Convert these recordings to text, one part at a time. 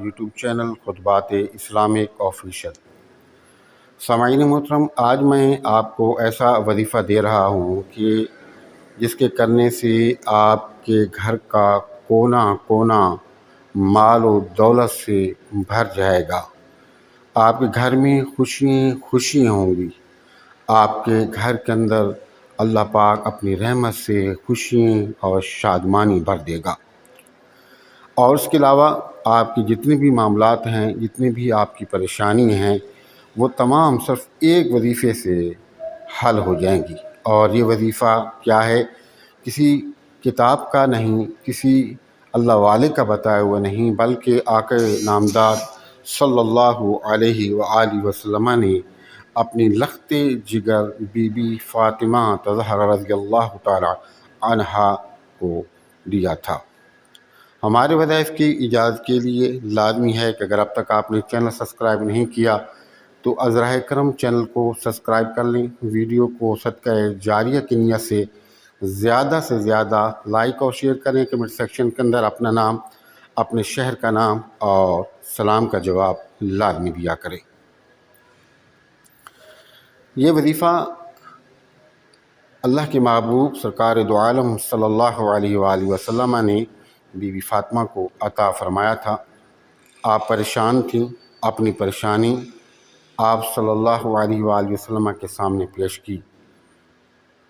YouTube channel خطبات Islamic official. سامعین محترم، آج میں آپ کو ایسا وظیفہ دے رہا ہوں کہ جس کے کرنے سے آپ کے گھر کا کونا کونا مال و دولت سے بھر جائے گا۔ آپ کے گھر میں خوشی ہوں گی۔ آپ کے گھر کے اندر اللہ پاک اپنی رحمت سے خوشی اور شادمانی بھر دے گا۔ اور اس کے علاوہ آپ کی جتنے بھی معاملات ہیں، جتنی بھی آپ کی پریشانی ہیں، وہ تمام صرف ایک وظیفے سے حل ہو جائیں گی۔ اور یہ وظیفہ کیا ہے؟ کسی کتاب کا نہیں، کسی اللہ والے کا بتایا ہوا نہیں، بلکہ آقا نامدار صلی اللہ علیہ وآلہ وسلم نے اپنی لخت جگر بی بی فاطمہ طہرہ رضی اللہ تعالی عنہا کو دیا تھا۔ ہمارے وظائف کی اجازت کے لیے لازمی ہے کہ اگر اب تک آپ نے چینل سبسکرائب نہیں کیا تو ازراہ کرم چینل کو سبسکرائب کر لیں۔ ویڈیو کو صدقہ جاریہ کی نیت سے زیادہ لائک اور شیئر کریں۔ کمنٹ سیکشن کے اندر اپنا نام، اپنے شہر کا نام اور سلام کا جواب لازمی دیا کریں۔ یہ وظیفہ اللہ کے محبوب سرکار دو عالم صلی اللہ علیہ وآلہ وسلم نے بی بی فاطمہ کو عطا فرمایا تھا۔ آپ پریشان تھیں، اپنی پریشانی آپ صلی اللہ علیہ وآلہ وسلم کے سامنے پیش کی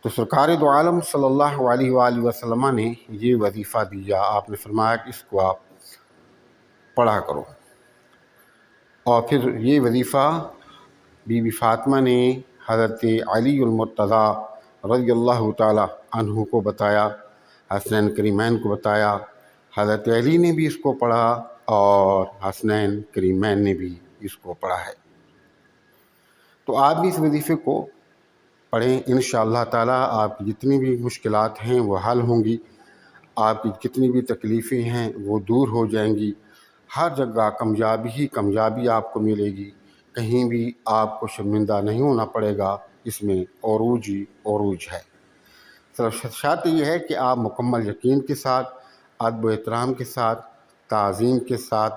تو سرکار دو عالم صلی اللہ علیہ وآلہ وسلم نے یہ وظیفہ دیا۔ آپ نے فرمایا کہ اس کو آپ پڑھا کرو۔ اور پھر یہ وظیفہ بی بی فاطمہ نے حضرت علی المرتضیٰ رضی اللہ تعالی عنہ کو بتایا، حسنین کریمین کو بتایا۔ حضرت علی نے بھی اس کو پڑھا اور حسنین کریمین نے بھی اس کو پڑھا ہے۔ تو آپ بھی اس وظیفے کو پڑھیں، انشاءاللہ تعالی آپ کی جتنی بھی مشکلات ہیں وہ حل ہوں گی، آپ کی کتنی بھی تکلیفیں ہیں وہ دور ہو جائیں گی۔ ہر جگہ کامیابی ہی کامیابی آپ کو ملے گی، کہیں بھی آپ کو شرمندہ نہیں ہونا پڑے گا۔ اس میں عروج ہی عروج ہے۔ صرف شرط یہ ہے کہ آپ مکمل یقین کے ساتھ، ادب و احترام کے ساتھ، تعظیم کے ساتھ،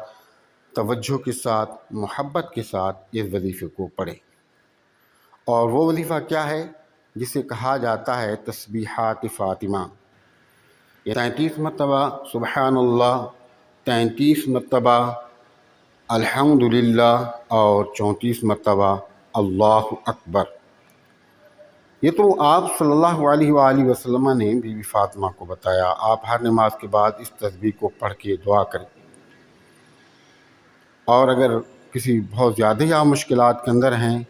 توجہ کے ساتھ، محبت کے ساتھ اس وظیفے کو پڑھیں۔ اور وہ وظیفہ کیا ہے؟ جسے کہا جاتا ہے تسبیحات فاطمہ۔ یہ 33 مرتبہ سبحان اللہ، 33 مرتبہ الحمدللہ اور 34 مرتبہ اللہ اکبر۔ یہ تو آپ صلی اللہ علیہ وآلہ وسلم نے بی بی فاطمہ کو بتایا۔ آپ ہر نماز کے بعد اس تسبیح کو پڑھ کے دعا کریں۔ اور اگر کسی بہت زیادہ یا مشکلات کے اندر ہیں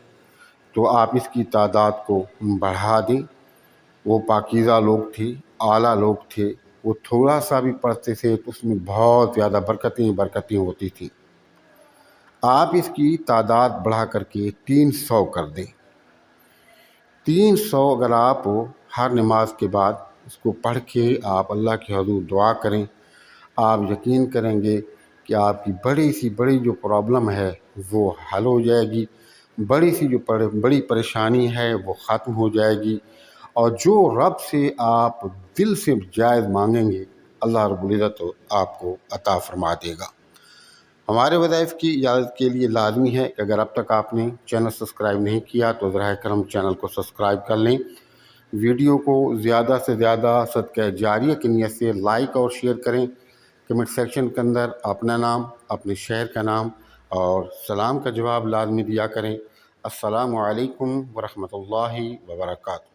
تو آپ اس کی تعداد کو بڑھا دیں۔ وہ پاکیزہ لوگ تھے، اعلیٰ لوگ تھے، وہ تھوڑا سا بھی پڑھتے تھے تو اس میں بہت زیادہ برکتیں ہوتی تھیں۔ آپ اس کی تعداد بڑھا کر کے 300 کر دیں۔ 300 اگر آپ ہر نماز کے بعد اس کو پڑھ کے آپ اللہ کے حضور دعا کریں، آپ یقین کریں گے کہ آپ کی بڑی جو پرابلم ہے وہ حل ہو جائے گی، بڑی پریشانی ہے وہ ختم ہو جائے گی، اور جو رب سے آپ دل سے جائز مانگیں گے اللہ رب العزت آپ کو عطا فرما دے گا۔ ہمارے وظائف کی اجازت کے لیے لازمی ہے کہ اگر اب تک آپ نے چینل سبسکرائب نہیں کیا تو ذرا کرم چینل کو سبسکرائب کر لیں۔ ویڈیو کو زیادہ سے زیادہ صدقہ جاریہ کی نیت سے لائک اور شیئر کریں۔ کمنٹ سیکشن کے اندر اپنا نام، اپنے شہر کا نام اور سلام کا جواب لازمی دیا کریں۔ السلام علیکم ورحمۃ اللہ وبرکاتہ۔